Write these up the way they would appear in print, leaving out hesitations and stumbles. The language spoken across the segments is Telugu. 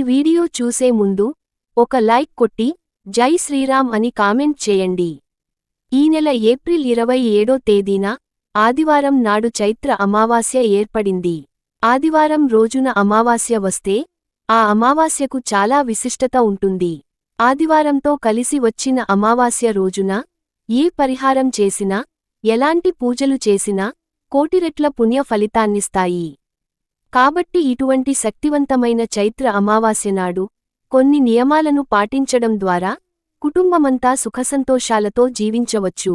వీడియో చూసే ముందు ఒక లైక్ కొట్టి జై శ్రీరామ్ అని కామెంట్ చేయండి. ఈ నెల ఏప్రిల్ 27వ తేదీన ఆదివారం నాడు చైత్ర అమావాస్య ఏర్పడింది. ఆదివారం రోజున అమావాస్య వస్తే ఆ అమావాస్యకు చాలా విశిష్టత ఉంటుంది. ఆదివారంతో కలిసి వచ్చిన అమావాస్య రోజున ఏ పరిహారం చేసినా, ఎలాంటి పూజలు చేసినా కోటి రెట్ల పుణ్య ఫలితాన్నిస్తాయి. కాబట్టి ఇటువంటి శక్తివంతమైన చైత్ర అమావాస్య నాడు కొన్ని నియమాలను పాటించడం ద్వారా కుటుంబమంతా సుఖసంతోషాలతో జీవించవచ్చు.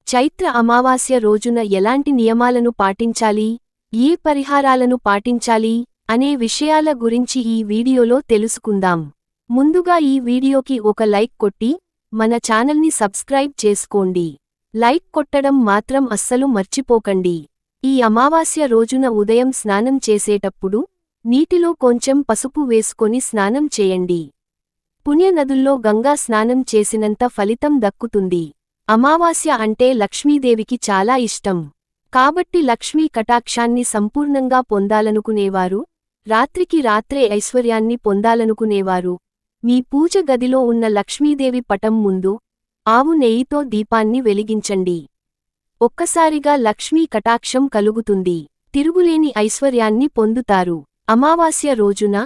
చైత్ర అమావాస్య రోజున ఎలాంటి నియమాలను పాటించాలి, ఏ పరిహారాలను పాటించాలి అనే విషయాల గురించి ఈ వీడియోలో తెలుసుకుందాం. ముందుగా ఈ వీడియోకి ఒక లైక్ కొట్టి మన ఛానల్ని సబ్స్క్రైబ్ చేసుకోండి. లైక్ కొట్టడం మాత్రం అస్సలు మర్చిపోకండి. ఈ అమావాస్య రోజున ఉదయం స్నానం చేసేటప్పుడు నీటిలో కొంచెం పసుపు వేసుకొని స్నానం చేయండి. పుణ్యనదుల్లో గంగా స్నానం చేసినంత ఫలితం దక్కుతుంది. అమావాస్య అంటే లక్ష్మీదేవికి చాలా ఇష్టం. కాబట్టి లక్ష్మీ కటాక్షాన్ని సంపూర్ణంగా పొందాలనుకునేవారు, రాత్రికి రాత్రే ఐశ్వర్యాన్ని పొందాలనుకునేవారు మీ పూజ గదిలో ఉన్న లక్ష్మీదేవి పటం ముందు ఆవు నెయ్యితో దీపాన్ని వెలిగించండి. ఒక్కసారిగా లక్ష్మీ కటాక్షం కలుగుతుంది. తిరుగులేని ఐశ్వర్యాన్ని పొందుతారు. అమావాస్య రోజున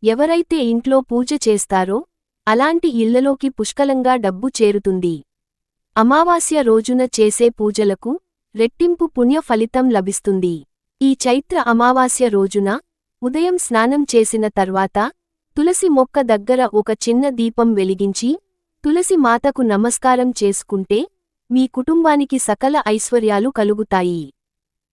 ఎవరైతే ఇంట్లో పూజ చేస్తారో అలాంటి ఇళ్లలోకి పుష్కలంగా డబ్బు చేరుతుంది. అమావాస్య రోజున చేసే పూజలకు రెట్టింపు పుణ్య ఫలితం లభిస్తుంది. ఈ చైత్ర అమావాస్య రోజున ఉదయం స్నానం చేసిన తర్వాత తులసి మొక్క దగ్గర ఒక చిన్న దీపం వెలిగించి తులసి మాతకు నమస్కారం చేసుకుంటే మీ కుటుంబానికి సకల ఐశ్వర్యాలు కలుగుతాయి.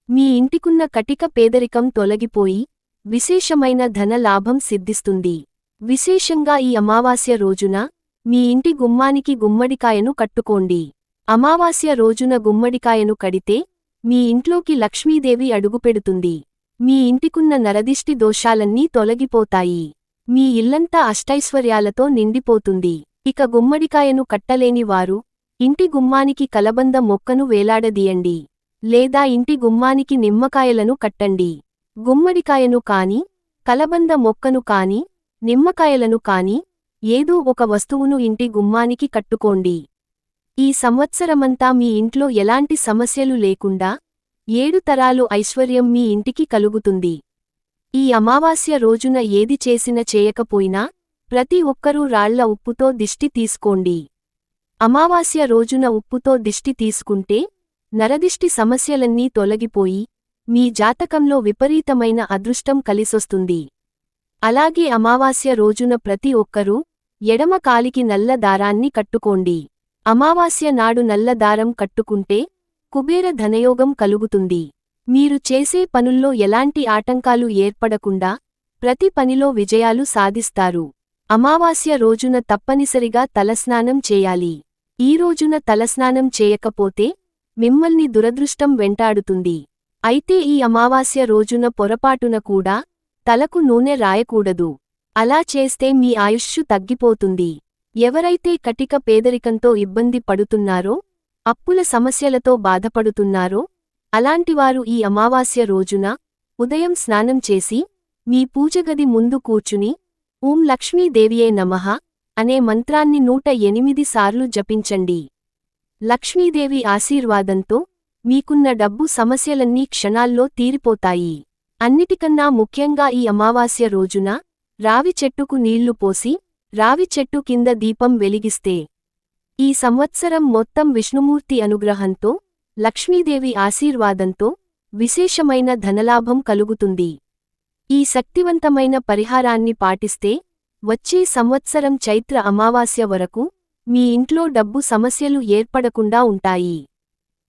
మీ ఇంటికున్న కటిక పేదరికం తొలగిపోయి విశేషమైన ధన లాభం సిద్ధిస్తుంది. విశేషంగా ఈ అమావాస్య రోజున మీ ఇంటి గుమ్మానికి గుమ్మడికాయను కట్టుకోండి. అమావాస్య రోజున గుమ్మడికాయను కడితే మీ ఇంట్లోకి లక్ష్మీదేవి అడుగుపెడుతుంది. మీ ఇంటికున్న నరదిష్టి దోషాలన్నీ తొలగిపోతాయి. మీ ఇల్లంతా అష్టైశ్వర్యాలతో నిండిపోతుంది. ఇక గుమ్మడికాయను కట్టలేని వారు ఇంటి గుమ్మానికి కలబంద మొక్కను వేలాడదీయండి, లేదా ఇంటి గుమ్మానికి నిమ్మకాయలను కట్టండి. గుమ్మడికాయను కాని, కలబంద మొక్కను కాని, నిమ్మకాయలను కాని ఏదో ఒక వస్తువును ఇంటి గుమ్మానికి కట్టుకోండి. ఈ సంవత్సరమంతా మీ ఇంట్లో ఎలాంటి సమస్యలు లేకుండా 7 తరాలు ఐశ్వర్యం మీ ఇంటికి కలుగుతుంది. ఈ అమావాస్య రోజున ఏది చేసినా చేయకపోయినా ప్రతి ఒక్కరూ రాళ్ల ఉప్పుతో దిష్టి తీసుకోండి. అమావాస్య రోజున ఉప్పుతో దిష్టి తీసుకుంటే నరదిష్టి సమస్యలన్నీ తొలగిపోయి మీ జాతకంలో విపరీతమైన అదృష్టం కలిసొస్తుంది. అలాగే అమావాస్య రోజున ప్రతి ఒక్కరూ ఎడమ కాలికి నల్ల దారాన్ని కట్టుకోండి. అమావాస్య నాడు నల్ల దారం కట్టుకుంటే కుబేర ధనయోగం కలుగుతుంది. మీరు చేసే పనుల్లో ఎలాంటి ఆటంకాలు ఏర్పడకుండా ప్రతి పనిలో విజయాలు సాధిస్తారు. అమావాస్య రోజున తప్పనిసరిగా తలస్నానం చేయాలి. ఈ రోజున తలస్నానం చేయకపోతే మిమ్మల్ని దురదృష్టం వెంటాడుతుంది. అయితే ఈ అమావాస్య రోజున పొరపాటున కూడా తలకు నూనె రాయకూడదు. అలా చేస్తే మీ ఆయుష్షు తగ్గిపోతుంది. ఎవరైతే కటిక పేదరికంతో ఇబ్బంది పడుతున్నారో, అప్పుల సమస్యలతో బాధపడుతున్నారో అలాంటివారు ఈ అమావాస్య రోజున ఉదయం స్నానం చేసి మీ పూజగది ముందు కూర్చుని ఓం లక్ష్మీదేవియే నమః అనే మంత్రాన్ని 108 సార్లు జపించండి. లక్ష్మీదేవి ఆశీర్వాదంతో మీకున్న డబ్బు సమస్యలన్నీ క్షణాల్లో తీరిపోతాయి. అన్నిటికన్నా ముఖ్యంగా ఈ అమావాస్య రోజున రావి చెట్టుకు నీళ్లు పోసి రావి చెట్టు కింద దీపం వెలిగిస్తే ఈ సంవత్సరం మొత్తం విష్ణుమూర్తి అనుగ్రహంతో, లక్ష్మీదేవి ఆశీర్వాదంతో విశేషమైన ధనలాభం కలుగుతుంది. ఈ శక్తివంతమైన పరిహారాన్ని పాటిస్తే వచ్చే సంవత్సరం చైత్ర అమావాస్య వరకు మీ ఇంట్లో డబ్బు సమస్యలు ఏర్పడకుండా ఉంటాయి.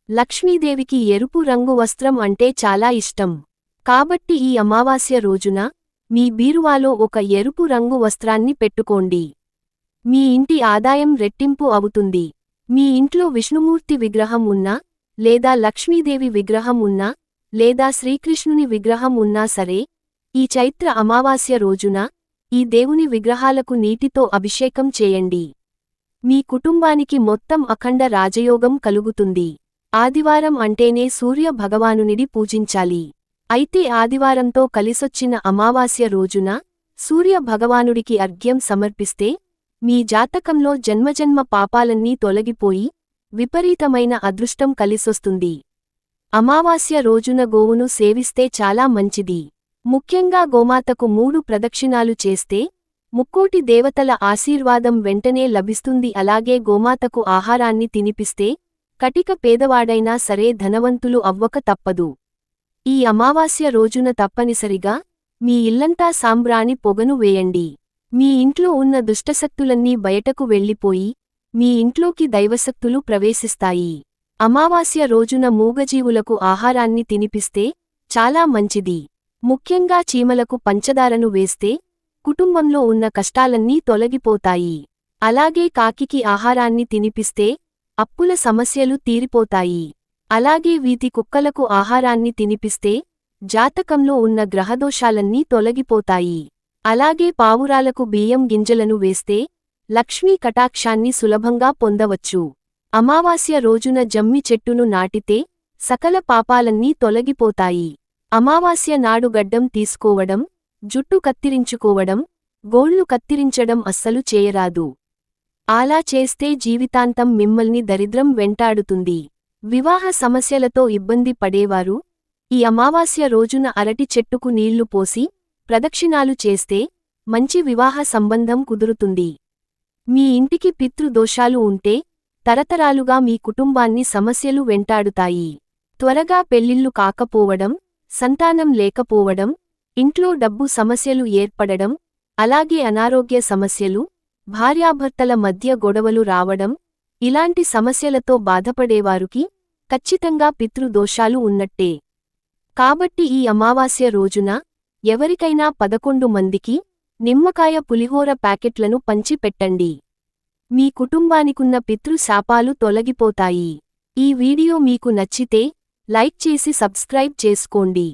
లక్ష్మీదేవికి ఎరుపు రంగు వస్త్రం అంటే చాలా ఇష్టం. కాబట్టి ఈ అమావాస్య రోజున మీ బీరువాలో ఒక ఎరుపు రంగు వస్త్రాన్ని పెట్టుకోండి. మీ ఇంటి ఆదాయం రెట్టింపు అవుతుంది. మీ ఇంట్లో విష్ణుమూర్తి విగ్రహం ఉన్నా, లేదా లక్ష్మీదేవి విగ్రహం ఉన్నా, లేదా శ్రీకృష్ణుని విగ్రహం ఉన్నా సరే, ఈ చైత్ర అమావాస్య రోజున ఈ దేవుని విగ్రహాలకు నీటితో అభిషేకం చేయండి. మీ కుటుంబానికి మొత్తం అఖండ రాజయోగం కలుగుతుంది. ఆదివారం అంటేనే సూర్య భగవానునిడి పూజించాలి. అయితే ఆదివారంతో కలిసొచ్చిన అమావాస్య రోజున సూర్య భగవానుడికి అర్ఘ్యం సమర్పిస్తే మీ జాతకంలో జన్మజన్మ పాపాలన్నీ తొలగిపోయి విపరీతమైన అదృష్టం కలిసొస్తుంది. అమావాస్య రోజున గోవును సేవిస్తే చాలా మంచిది. ముఖ్యంగా గోమాతకు 3 ప్రదక్షిణాలు చేస్తే ముక్కోటి దేవతల ఆశీర్వాదం వెంటనే లభిస్తుంది. అలాగే గోమాతకు ఆహారాన్ని తినిపిస్తే కటిక పేదవాడైనా సరే ధనవంతులు అవ్వక తప్పదు. ఈ అమావాస్య రోజున తప్పనిసరిగా మీ ఇల్లంతా సాంబ్రాణి పొగను వేయండి. మీ ఇంట్లో ఉన్న దుష్టశక్తులన్నీ బయటకు వెళ్ళిపోయి మీ ఇంట్లోకి దైవశక్తులు ప్రవేశిస్తాయి. అమావాస్య రోజున మూగజీవులకు ఆహారాన్ని తినిపిస్తే చాలా మంచిది. ముఖ్యంగా చీమలకు పంచదారను వేస్తే కుటుంబంలో ఉన్న కష్టాలన్నీ తొలగిపోతాయి. అలాగే కాకికి ఆహారాన్ని తినిపిస్తే అప్పుల సమస్యలు తీరిపోతాయి. అలాగే వీధి కుక్కలకు ఆహారాన్ని తినిపిస్తే జాతకంలో ఉన్న గ్రహదోషాలన్నీ తొలగిపోతాయి. అలాగే పావురాలకు బియ్యం గింజలను వేస్తే లక్ష్మీ కటాక్షాన్ని సులభంగా పొందవచ్చు. అమావాస్య రోజున జమ్మి చెట్టును నాటితే సకల పాపాలన్నీ తొలగిపోతాయి. అమావాస్య నాడు గడ్డం తీసుకోవడం, జుట్టు కత్తిరించుకోవడం, గోళ్లు కత్తిరించడం అస్సలు చేయరాదు. అలా చేస్తే జీవితాంతం మిమ్మల్ని దరిద్రం వెంటాడుతుంది. వివాహ సమస్యలతో ఇబ్బంది పడేవారు ఈ అమావాస్య రోజున అరటి చెట్టుకు నీళ్లు పోసి ప్రదక్షిణాలు చేస్తే మంచి వివాహ సంబంధం కుదురుతుంది. మీ ఇంటికి పితృదోషాలు ఉంటే తరతరాలుగా మీ కుటుంబాన్ని సమస్యలు వెంటాడుతాయి. త్వరగా పెళ్లిళ్లు కాకపోవడం, సంతానం లేకపోవడం, ఇంట్లో డబ్బు సమస్యలు ఏర్పడడం, అలాగే అనారోగ్య సమస్యలు, భార్యాభర్తల మధ్య గొడవలు రావడం, ఇలాంటి సమస్యలతో బాధపడేవారికి ఖచ్చితంగా పితృదోషాలు ఉన్నట్టే. కాబట్టి ఈ అమావాస్య రోజున ఎవరికైనా 11 మందికి నిమ్మకాయ పులిహోర ప్యాకెట్లను పంచి పెట్టండి. మీ కుటుంబానికున్న పితృ శాపాలు తొలగిపోతాయి. ఈ వీడియో మీకు నచ్చితే లైక్ చేసి సబ్స్క్రైబ్ చేసుకోండి.